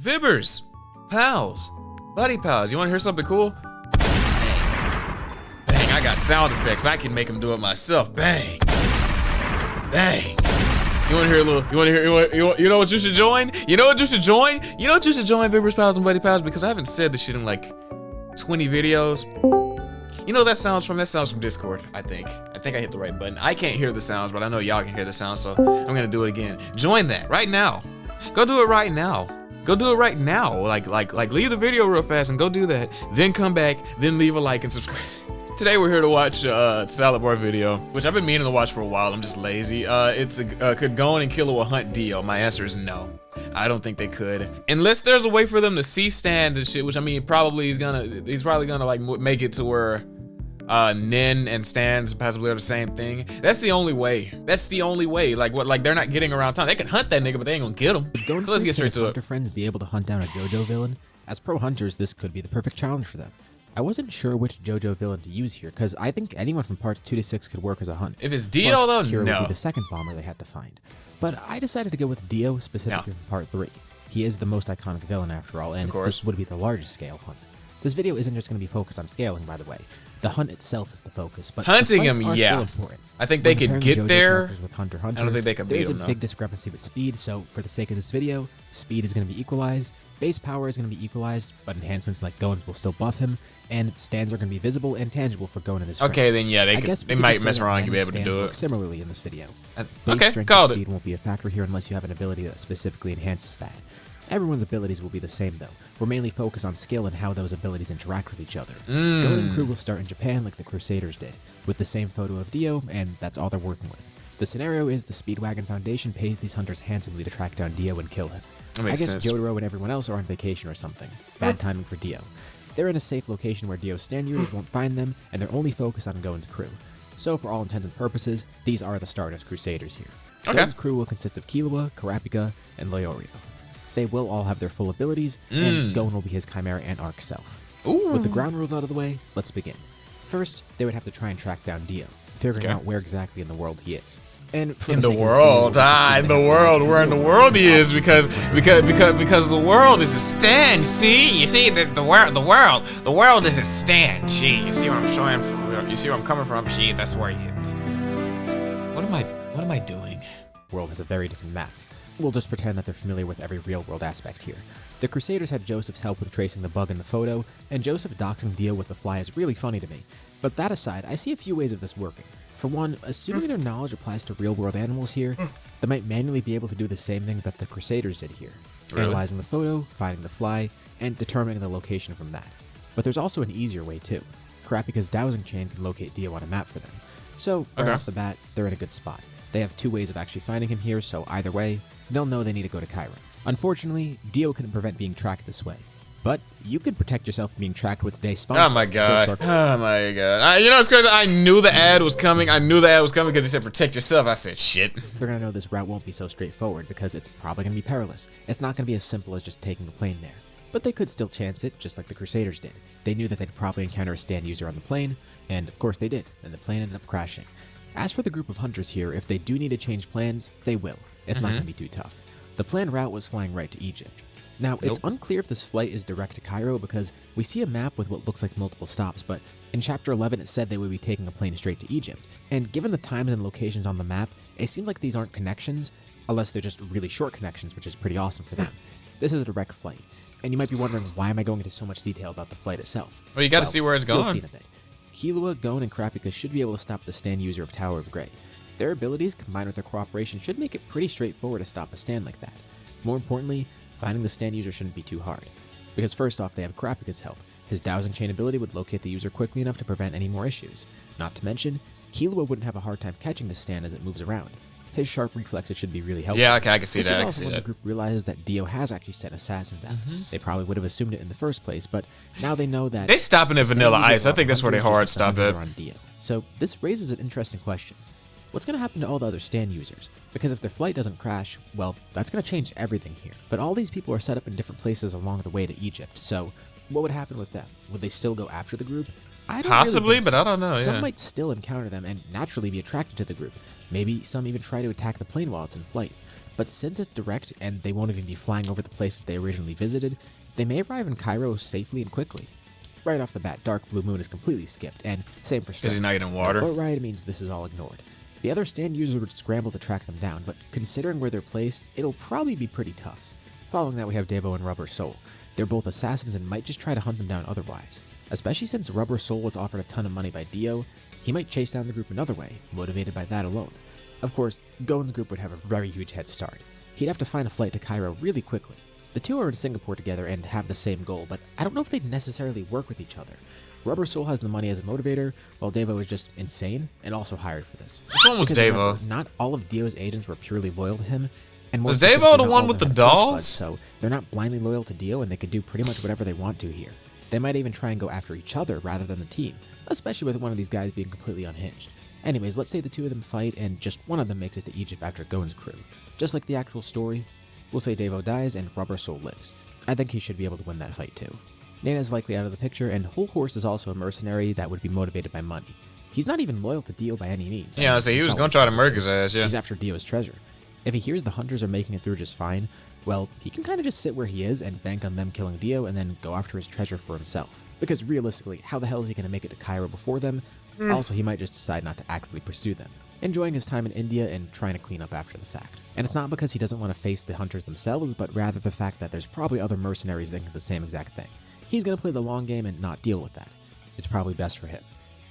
Vibbers, pals, buddy pals, you wanna hear something cool? Bang, I got sound effects. I can make them do it myself. Bang, bang. You wanna hear a little, you know what you should join? You know what you should join? You know what you should join, Vibbers, pals, and buddy pals? Because I haven't said this shit in like 20 videos. You know that sounds from Discord, I think. I hit the right button. I can't hear the sounds, but I know y'all can hear the sounds, so I'm gonna do it again. Join that right now. Go do it right now. Go do it right now. Like leave the video real fast and go do that. Then come back, then leave a like and subscribe. Today we're here to watch a salad bar video, which I've been meaning to watch for a while. I'm just lazy. Could Gon and Killua hunt Dio? My answer is no. I don't think they could, unless there's a way for them to see stands and shit. Which I mean, probably he's probably gonna like make it to where Nin and stands possibly are the same thing. That's the only way. That's the only way. Like what? Like they're not getting around town. They can hunt that nigga, but they ain't gonna get him. So let's get straight to it. Hunter friends be able to hunt down a JoJo villain? As pro hunters, this could be the perfect challenge for them. I wasn't sure which JoJo villain to use here, because I think anyone from parts 2 to 6 could work as a hunt. If it's Dio, though, Kira no. would be the second bomber they had to find. But I decided to go with Dio, specifically from part 3. He is the most iconic villain after all, and this would be the largest scale hunt. This video isn't just going to be focused on scaling, by the way. The hunt itself is the focus, but hunting him, still important. I think they could get there. With Hunter, I don't think they could beat him. There's a big discrepancy with speed, so for the sake of this video, speed is going to be equalized, base power is going to be equalized, but enhancements like Gon's will still buff him, and stands are going to be visible and tangible for Gon and his friends. Okay, then yeah, they might mess around and be able to do it. Similarly in this video. Okay, strength called and speed won't be a factor here unless you have an ability that specifically enhances that. Everyone's abilities will be the same though. We're mainly focused on skill and how those abilities interact with each other. Gon and crew will start in Japan like the Crusaders did, with the same photo of Dio, and that's all they're working with. The scenario is the Speedwagon Foundation pays these hunters handsomely to track down Dio and kill him. I guess Jotaro and everyone else are on vacation or something. Bad timing for Dio. They're in a safe location where Dio's stand users won't find them, and they're only focused on Gon's crew. So for all intents and purposes, these are the Stardust Crusaders here. Gon's crew will consist of Killua, Kurapika, and Leorio. They will all have their full abilities, and Gon will be his Chimera and Arc self. With the ground rules out of the way, let's begin. First, they would have to try and track down Dio, figuring out where exactly in the world he is. And in the world, where in the world he is, because the world is a stand. You see the world is a stand. Gee, you see where I'm showing from? You see where I'm coming from? Gee, that's where you. What am I doing? The world has a very different map. We'll just pretend that they're familiar with every real-world aspect here. The Crusaders had Joseph's help with tracing the bug in the photo, and Joseph doxing Dio with the fly is really funny to me. But that aside, I see a few ways of this working. For one, assuming their knowledge applies to real-world animals here, they might manually be able to do the same things that the Crusaders did here. Analyzing the photo, finding the fly, and determining the location from that. But there's also an easier way too. Kurapika's dowsing chain can locate Dio on a map for them. So, right off the bat, they're in a good spot. They have 2 ways of actually finding him here, so either way, they'll know they need to go to Cairo. Unfortunately, Dio couldn't prevent being tracked this way. But you could protect yourself from being tracked with today's sponsor. Oh my god. Oh my god. You know what's crazy? I knew the ad was coming. Because he said protect yourself. I said shit. They're gonna know this route won't be so straightforward because it's probably gonna be perilous. It's not gonna be as simple as just taking a plane there. But they could still chance it, just like the Crusaders did. They knew that they'd probably encounter a stand user on the plane, and of course they did, and the plane ended up crashing. As for the group of hunters here, if they do need to change plans, they will. It's not gonna be too tough. The planned route was flying right to Egypt. Now, it's unclear if this flight is direct to Cairo because we see a map with what looks like multiple stops, but in Chapter 11 it said they would be taking a plane straight to Egypt. And given the times and locations on the map, it seemed like these aren't connections, unless they're just really short connections, which is pretty awesome for them. This is a direct flight. And you might be wondering, why am I going into so much detail about the flight itself? Well, you gotta see where it's going. You'll see in a bit. Killua, Gon, and Kurapika should be able to stop the stand user of Tower of Grey. Their abilities, combined with their cooperation, should make it pretty straightforward to stop a stand like that. More importantly, finding the stand user shouldn't be too hard. Because first off, they have Kurapika's help. His dowsing chain ability would locate the user quickly enough to prevent any more issues. Not to mention, Killua wouldn't have a hard time catching the stand as it moves around. His sharp reflexes should be really helpful. Yeah, okay, I can see that. This is also when the group realizes that Dio has actually sent assassins out. They probably would have assumed it in the first place, but now they know that they stopping at Vanilla Ice. I think that's where they hard stop it. So this raises an interesting question. What's going to happen to all the other stand users? Because if their flight doesn't crash, well, that's going to change everything here. But all these people are set up in different places along the way to Egypt, so what would happen with them? Would they still go after the group? I don't Possibly, really but I don't know. Some might still encounter them and naturally be attracted to the group. Maybe some even try to attack the plane while it's in flight. but since it's direct and they won't even be flying over the places they originally visited, they may arrive in Cairo safely and quickly. Right off the bat, Dark Blue Moon is completely skipped, and same for Strike. Because he's not getting water. Boat Ride means this is all ignored. The other stand users would scramble to track them down, but considering where they're placed, it'll probably be pretty tough. Following that, we have Devo and Rubber Soul. They're both assassins and might just try to hunt them down otherwise. Especially since Rubber Soul was offered a ton of money by Dio, he might chase down the group another way, motivated by that alone. Of course, Gon's group would have a very huge head start. He'd have to find a flight to Cairo really quickly. The two are in Singapore together and have the same goal, but I don't know if they'd necessarily work with each other. Rubber Soul has the money as a motivator, while Devo is just insane and also hired for this. Which one was Because Devo? remember, not all of Dio's agents were purely loyal to him, and more Was specifically, Devo the not one all with of the them had flesh blood, dolls? so they're not blindly loyal to Dio, and they could do pretty much whatever they want to here. They might even try and go after each other rather than the team, especially with one of these guys being completely unhinged. Anyways, let's say the two of them fight and just one of them makes it to Egypt after Gon's crew. Just like the actual story, we'll say Devo dies and Rubber Soul lives. I think he should be able to win that fight too. Nana's likely out of the picture, and Whole Horse is also a mercenary that would be motivated by money. He's not even loyal to Dio by any means. Yeah, I say he was gonna try to murk his ass, yeah. He's after Dio's treasure. If he hears the hunters are making it through just fine, well, he can kind of just sit where he is and bank on them killing Dio and then go after his treasure for himself. Because realistically, how the hell is he going to make it to Cairo before them? Also, he might just decide not to actively pursue them, enjoying his time in India and trying to clean up after the fact. And it's not because he doesn't want to face the hunters themselves, but rather the fact that there's probably other mercenaries thinking the same exact thing. He's going to play the long game and not deal with that. It's probably best for him.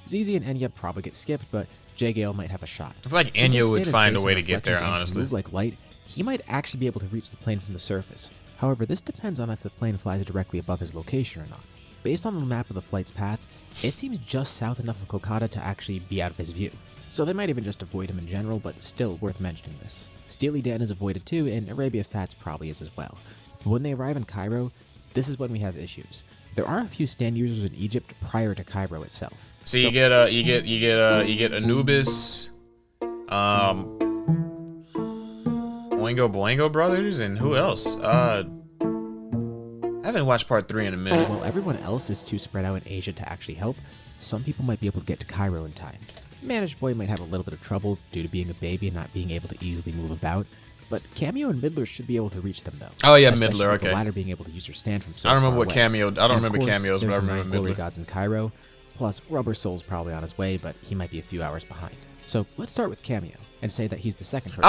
ZZ and Enya probably get skipped, but J. Gale might have a shot. I feel like Since his Enya would stand is find a based way on to get there, reflections and can honestly. move like light, he might actually be able to reach the plane from the surface. However, this depends on if the plane flies directly above his location or not. Based on the map of the flight's path, it seems just south enough of Kolkata to actually be out of his view. So they might even just avoid him in general, but still worth mentioning this. Steely Dan is avoided too, and Arabia Fats probably is as well. But when they arrive in Cairo, this is when we have issues. There are a few stand users in Egypt prior to Cairo itself. So you get Anubis, Boingo Boingo Brothers, and who else? I haven't watched part 3 in a minute. While everyone else is too spread out in Asia to actually help, some people might be able to get to Cairo in time. Managed Boy might have a little bit of trouble due to being a baby and not being able to easily move about, but Cameo and Midler should be able to reach them though. Oh yeah, Especially Midler, with okay. The latter being able to use her stand from so I don't remember far what away. cameo. I don't And of remember course, cameos, but I there's the remember 9 glory Midler. gods in Cairo. Plus, Rubber Soul's probably on his way, but he might be a few hours behind. So let's start with Cameo and say that he's the second person.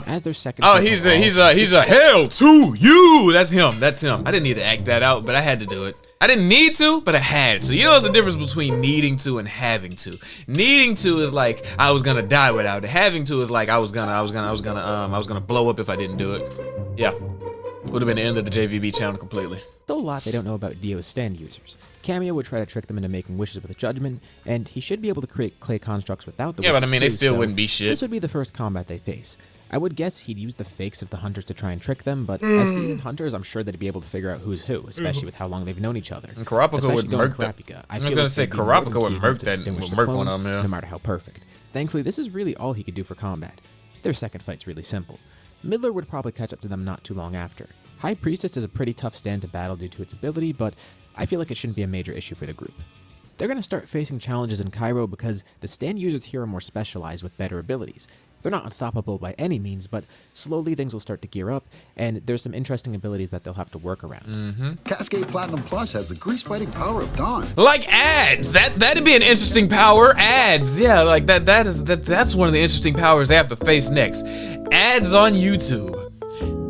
As their second. He's a hell to you. That's him. I didn't need to act that out, but I had to do it. I didn't need to, but I had to. You know, there's a difference between needing to and having to. Needing to is like I was gonna die without it. Having to is like I was gonna blow up if I didn't do it. Yeah, would have been the end of the JVB channel completely. Still a lot they don't know about Dio's stand users. Cameo would try to trick them into making wishes with judgment, and he should be able to create clay constructs without the wishes. Yeah, but I mean, they too, still so wouldn't be shit. This would be the first combat they face. I would guess he'd use the fakes of the hunters to try and trick them, but as seasoned hunters, I'm sure they'd be able to figure out who's who, especially with how long they've known each other. And Karapika would murk that. I was gonna say Karapika would murk that, would murk one of them, yeah. No matter how perfect. Thankfully, this is really all he could do for combat. Their second fight's really simple. Midler would probably catch up to them not too long after. High Priestess is a pretty tough stand to battle due to its ability, but I feel like it shouldn't be a major issue for the group. They're going to start facing challenges in Cairo because the stand users here are more specialized with better abilities. They're not unstoppable by any means, but slowly things will start to gear up, and there's some interesting abilities that they'll have to work around. Cascade Platinum Plus has the grease fighting power of Dawn. Like ads, that'd be an interesting power. Ads, yeah, like that's one of the interesting powers they have to face next. Ads on YouTube.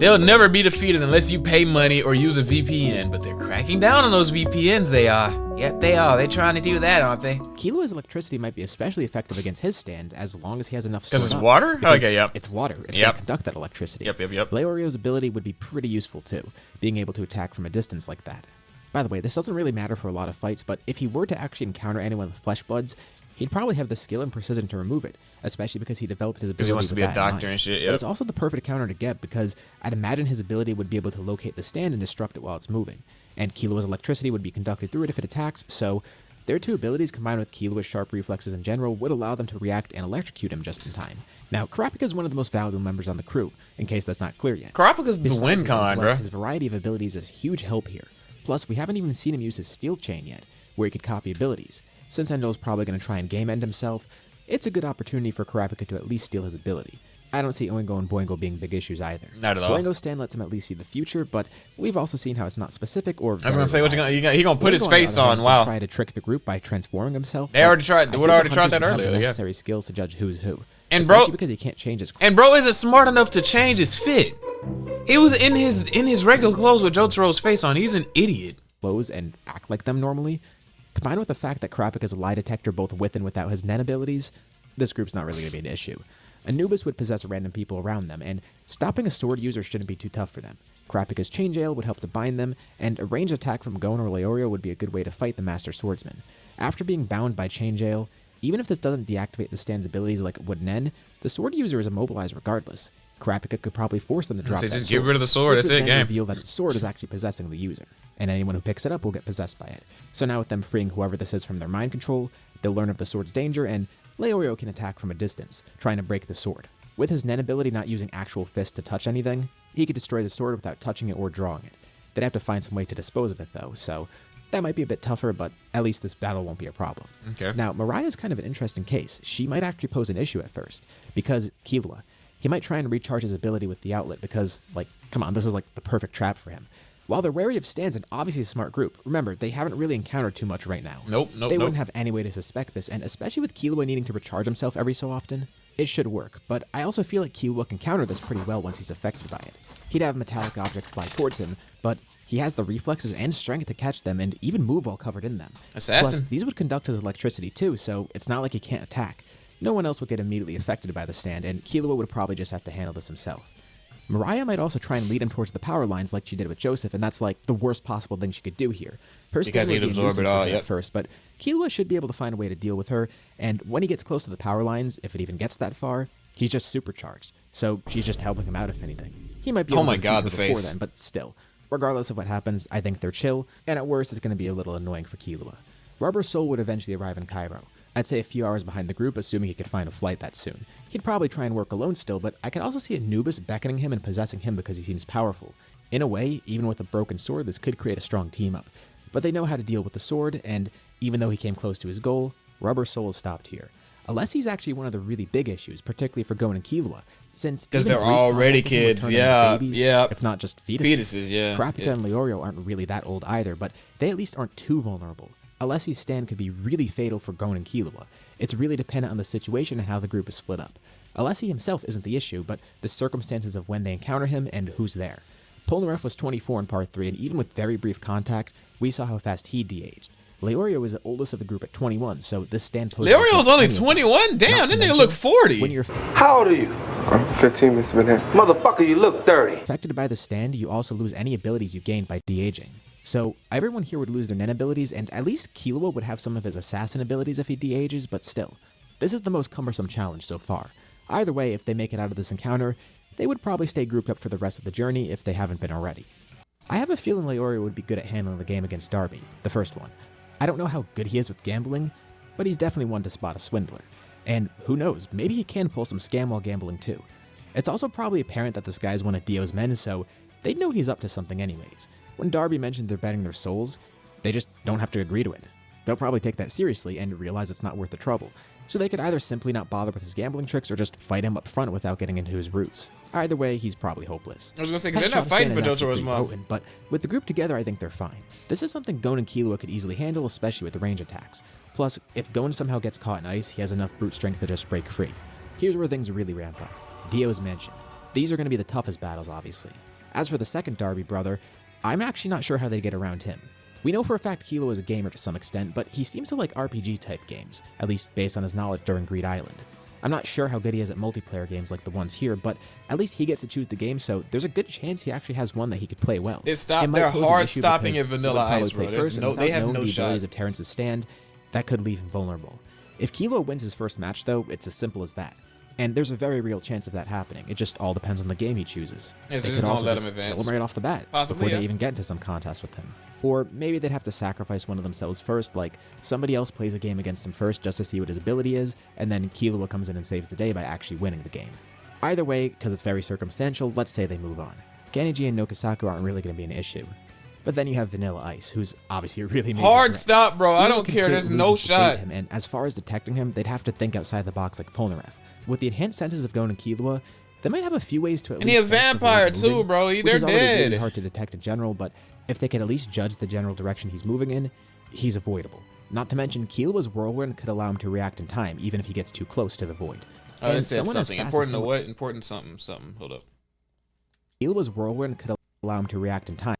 They'll never be defeated unless you pay money or use a VPN, but they're cracking down on those VPNs, they are. Yeah, they are. They're trying to do that, aren't they? Killua's electricity might be especially effective against his stand as long as he has enough stored Because it's up. water? Because Okay, yep. It's water. It's Yep. going to conduct that electricity. Yep. Leorio's ability would be pretty useful too, being able to attack from a distance like that. By the way, this doesn't really matter for a lot of fights, but if he were to actually encounter anyone with flesh bloods, he'd probably have the skill and precision to remove it, especially because he developed his ability. Because he wants to with be a that in doctor mind. and shit, But yep. it's also the perfect counter to get because I'd imagine his ability would be able to locate the stand and disrupt it while it's moving, and Killua's electricity would be conducted through it if it attacks, so their two abilities combined with Killua's sharp reflexes in general would allow them to react and electrocute him just in time. Now, Karapika is one of the most valuable members on the crew, in case that's not clear yet. Karapika's the Besides win that as con, well, bro. his variety of abilities is a huge help here. Plus, we haven't even seen him use his steel chain yet, where he could copy abilities. Since Endo's probably going to try and game end himself, it's a good opportunity for Karapika to at least steal his ability. I don't see Oingo and Boingo being big issues either. Not at all. Boingo's stand lets him at least see the future, but we've also seen how it's not specific or. I was gonna say, what he gonna put his face on? Wow. Try to trick the group by transforming himself. They already tried. Would already tried that earlier. The Yeah. necessary skills to judge who's who. And especially bro, because he can't change his. And bro isn't smart enough to change his fit. He was in his regular clothes with Jotaro's face on. He's an idiot. Clothes and act like them normally. Combined with the fact that Kurapika is a lie detector both with and without his Nen abilities, this group's not really going to be an issue. Anubis would possess random people around them, and stopping a sword user shouldn't be too tough for them. Kurapika's Chain Jail would help to bind them, and a ranged attack from Gon or Leorio would be a good way to fight the Master Swordsman. After being bound by Chain Jail, even if this doesn't deactivate the stand's abilities like it would Nen, the sword user is immobilized regardless. Kurapika could probably force them to drop that just sword. get rid of the sword, that's it, game. Reveal that the sword is actually possessing the user, and anyone who picks it up will get possessed by it. So now with them freeing whoever this is from their mind control, they'll learn of the sword's danger, and Leorio can attack from a distance, trying to break the sword. With his Nen ability not using actual fists to touch anything, he could destroy the sword without touching it or drawing it. They'd have to find some way to dispose of it though, so that might be a bit tougher, but at least this battle won't be a problem. Okay. Now, Mariah's kind of an interesting case. She might actually pose an issue at first, because Killua, he might try and recharge his ability with the outlet because, like, come on, this is like the perfect trap for him. While they're wary of stands and obviously a smart group, remember, they haven't really encountered too much right now. Nope. They wouldn't have any way to suspect this, and especially with Killua needing to recharge himself every so often, it should work. But I also feel like Killua can counter this pretty well once he's affected by it. He'd have metallic objects fly towards him, but he has the reflexes and strength to catch them and even move while covered in them. Assassin. Plus, these would conduct his electricity too, so it's not like he can't attack. No one else would get immediately affected by the stand, and Killua would probably just have to handle this himself. Mariah might also try and lead him towards the power lines like she did with Joseph, and that's like the worst possible thing she could do here. Her Because stand he'd would be a absorb it nuisance all, for him yep. at first, but Killua should be able to find a way to deal with her, and when he gets close to the power lines, if it even gets that far, he's just supercharged, so she's just helping him out if anything. He might be able Oh my to defeat God, her the before face. then, but still. Regardless of what happens, I think they're chill, and at worst, it's going to be a little annoying for Killua. Rubber Soul would eventually arrive in Cairo. I'd say a few hours behind the group, assuming he could find a flight that soon. He'd probably try and work alone still, but I could also see Anubis beckoning him and possessing him because he seems powerful. In a way, even with a broken sword, this could create a strong team up. But they know how to deal with the sword, and even though he came close to his goal, Rubber Soul is stopped here. Alessi's actually one of the really big issues, particularly for Gon and Killua, since Because even they're brief already contact with him would kids, turn them yeah, into babies, yeah. if not just fetuses. Fetuses, yeah, Kurapika yeah. and Leorio aren't really that old either, but they at least aren't too vulnerable. Alessi's stand could be really fatal for Gon and Killua. It's really dependent on the situation and how the group is split up. Alessi himself isn't the issue, but the circumstances of when they encounter him and who's there. Polnareff was 24 in Part 3, and even with very brief contact, we saw how fast he de-aged. Leorio is the oldest of the group at 21, so this stand poses... Leorio's only 21? Damn, that nigga look 40. When you're How old are you? I'm 15, Mr. Bennett. Motherfucker, you look 30. affected by the stand, you also lose any abilities you gained by de-aging. So everyone here would lose their Nen abilities, and at least Killua would have some of his assassin abilities if he de-ages, but still. This is the most cumbersome challenge so far. Either way, if they make it out of this encounter, they would probably stay grouped up for the rest of the journey if they haven't been already. I have a feeling Leorio would be good at handling the game against Darby, the first one. I don't know how good he is with gambling, but he's definitely one to spot a swindler. And who knows, maybe he can pull some scam while gambling too. It's also probably apparent that this guy's one of Dio's men, so they'd know he's up to something anyways. When Darby mentioned they're betting their souls, they just don't have to agree to it. They'll probably take that seriously and realize it's not worth the trouble, so they could either simply not bother with his gambling tricks or just fight him up front without getting into his roots. Either way, he's probably hopeless. I was gonna say, because they're not fighting for Jotaro's mom. Potent, but with the group together, I think they're fine. This is something Gon and Killua could easily handle, especially with the range attacks. Plus, if Gon somehow gets caught in ice, he has enough brute strength to just break free. Here's where things really ramp up. Dio's mansion. These are going to be the toughest battles, obviously. As for the second Darby brother, I'm actually not sure how they get around him. We know for a fact Killua is a gamer to some extent, but he seems to like RPG-type games, at least based on his knowledge during Greed Island. I'm not sure how good he is at multiplayer games like the ones here, but at least he gets to choose the game, so there's a good chance he actually has one that he could play well. They're hard stopping in Vanilla Ice, bro. They have no the shot. abilities of Terrence's stand, that could leave him vulnerable. If Killua wins his first match, though, it's as simple as that. And there's a very real chance of that happening. It just all depends on the game he chooses. Yes, They just could don't also let just him advance. kill him right off the bat Possibly, before yeah. they even get into some contest with him. Or maybe they'd have to sacrifice one of themselves first, like somebody else plays a game against him first just to see what his ability is, and then Killua comes in and saves the day by actually winning the game. Either way, because it's very circumstantial, let's say they move on. Kaniji and Nokusaku aren't really going to be an issue. But then you have Vanilla Ice, who's obviously a really major Hard threat. stop, bro. I Killua don't can care. create There's no illusions to bait shot. him, and as far as detecting him, they'd have to think outside the box like Polnareff. With the enhanced senses of Gon and Killua, they might have a few ways to at And least he a sense the vampire void moving, too, bro. which They're is already dead. really hard to detect in general, but if they can at least judge the general direction he's moving in, he's avoidable. Not to mention, Killua's whirlwind could allow him to react in time, even if he gets too close to the void. Oh, they And said someone as something fast as important to him- what? Important something. Hold up. Killua's whirlwind could allow him to react in time,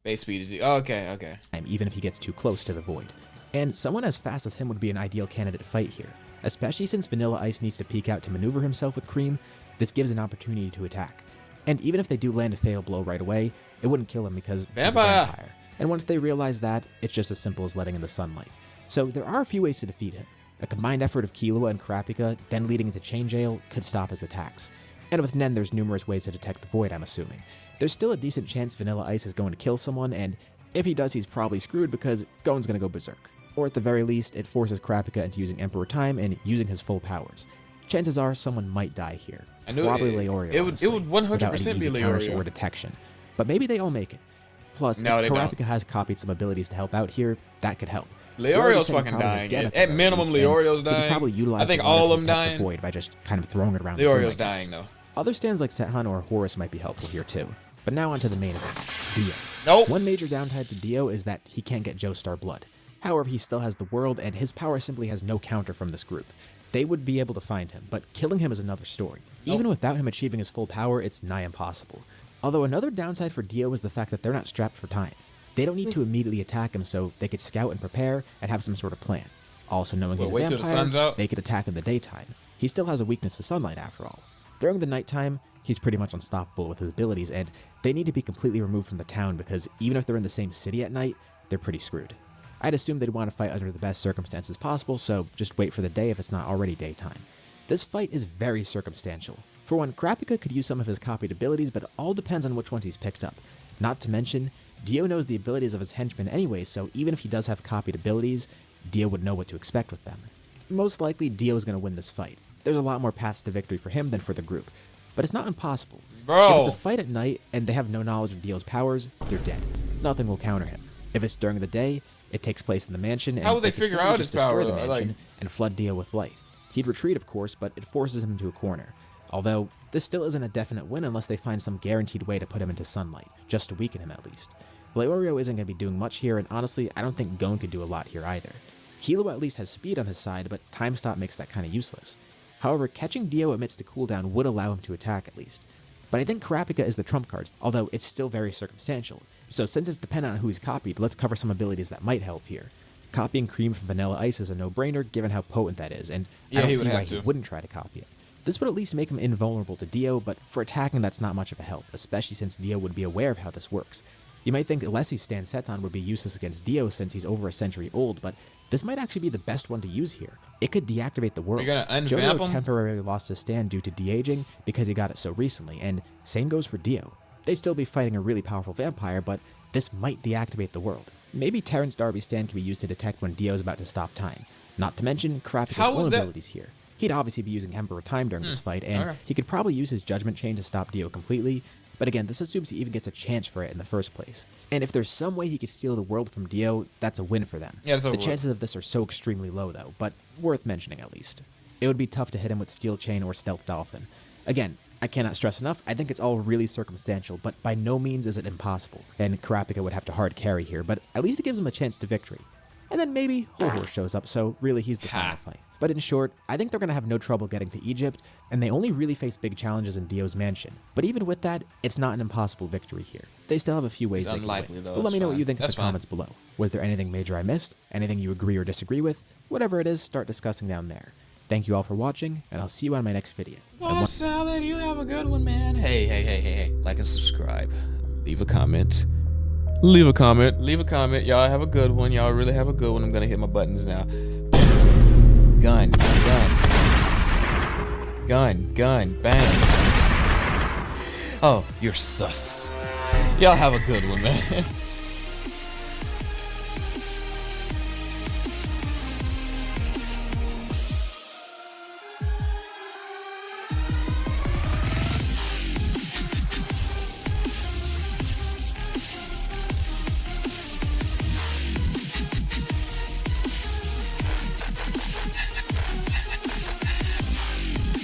Base speed is okay. even if he gets too close to the void. And someone as fast as him would be an ideal candidate fight here, especially since Vanilla Ice needs to peek out to maneuver himself with Cream. This gives an opportunity to attack. And even if they do land a fatal blow right away, it wouldn't kill him because he's a Vampire. vampire. And once they realize that, it's just as simple as letting in the sunlight. So there are a few ways to defeat him. A combined effort of Killua and Kurapika, then leading into Chain Jail, could stop his attacks. And with Nen, there's numerous ways to detect the void, I'm assuming. There's still a decent chance Vanilla Ice is going to kill someone, and if he does, he's probably screwed because Gon's going to go berserk. Or at the very least, it forces Kurapika into using Emperor Time and using his full powers. Chances are someone might die here. I knew Probably it- Leorio, it would honestly, 100% without any be easy counters Leorio. or detection. But maybe they all make it. Plus, No, if they don't. Kurapika has copied some abilities to help out here, that could help. Leorio's Leorio's fucking probably his dying. get At the very minimum, least, and Leorio's he could dying. probably utilize I think the mana all to of them detect the dying. void by just kind of throwing it around the room, I Leorio's guess. dying though. Other stands like Sethan or Horus might be helpful here too. But now onto the main event, Dio. Nope. One major downside to Dio is that he can't get Joestar blood. However, he still has the world, and his power simply has no counter from this group. They would be able to find him, but killing him is another story. Even without him achieving his full power, it's nigh impossible. Although another downside for Dio is the fact that they're not strapped for time. They don't need to immediately attack him, so they could scout and prepare and have some sort of plan. Also knowing he's a wait till the vampire, sun's out? they could attack in the daytime. He still has a weakness to sunlight after all. During the nighttime, he's pretty much unstoppable with his abilities, and they need to be completely removed from the town because even if they're in the same city at night, they're pretty screwed. I'd assume they'd want to fight under the best circumstances possible, so just wait for the day if it's not already daytime. This fight is very circumstantial. For one, Kurapika could use some of his copied abilities, but it all depends on which ones he's picked up. Not to mention, Dio knows the abilities of his henchmen anyway, so even if he does have copied abilities, Dio would know what to expect with them. Most likely, Dio is going to win this fight. There's a lot more paths to victory for him than for the group, but it's not impossible. Bro. If it's a fight at night and they have no knowledge of Dio's powers, they're dead. Nothing will counter him. If it's during the day, it takes place in the mansion, and How would they could figure simply out just his power, destroy the though? mansion Like- and flood Dio with light. He'd retreat, of course, but it forces him into a corner. Although, this still isn't a definite win unless they find some guaranteed way to put him into sunlight, just to weaken him at least. Leorio isn't going to be doing much here, and honestly, I don't think Gon could do a lot here either. Killua at least has speed on his side, but time stop makes that kind of useless. However, catching Dio amidst the cooldown would allow him to attack at least. But I think Kurapika is the trump card, although it's still very circumstantial. So since it's dependent on who he's copied, let's cover some abilities that might help here. Copying Cream from Vanilla Ice is a no-brainer given how potent that is, and Yeah, I he don't would see why have he to. wouldn't try to copy it. This would at least make him invulnerable to Dio, but for attacking that's not much of a help, especially since Dio would be aware of how this works. You might think Alessi's stand Seton would be useless against Dio since he's over a century old, but this might actually be the best one to use here. It could deactivate the world. You're gonna Jojo unvamp him? temporarily lost his stand due to de-aging because he got it so recently, and same goes for Dio. They'd still be fighting a really powerful vampire, but this might deactivate the world. Maybe Terrence Darby's stand can be used to detect when Dio's about to stop time. Not to mention Kurapika's How own would that- abilities here. He'd obviously be using Emperor Time during this fight, and okay. he could probably use his Judgment Chain to stop Dio completely, but again, this assumes he even gets a chance for it in the first place. And if there's some way he could steal the world from Dio, that's a win for them. Yeah, it's over the with. chances of this are so extremely low though, but worth mentioning at least. It would be tough to hit him with Steel Chain or Stealth Dolphin. Again, I cannot stress enough, I think it's all really circumstantial, but by no means is it impossible. And Kurapika would have to hard carry here, but at least it gives him a chance to victory. And then maybe Horus shows up, so really he's the final fight. But in short, I think they're going to have no trouble getting to Egypt, and they only really face big challenges in Dio's mansion. But even with that, it's not an impossible victory here. They still have a few ways It's they can unlikely, win. though. But let It's me know what fine. you think in That's the fine. comments below. Was there anything major I missed? Anything you agree or disagree with? Whatever it is, start discussing down there. Thank you all for watching, and I'll see you on my next video. And Boss Salad, you have a good one, man. Hey. Like and subscribe. Leave a comment. Leave a comment. Y'all have a good one. Y'all really have a good one. I'm gonna hit my buttons now. Gun. Bang. Oh, you're sus. Y'all have a good one, man.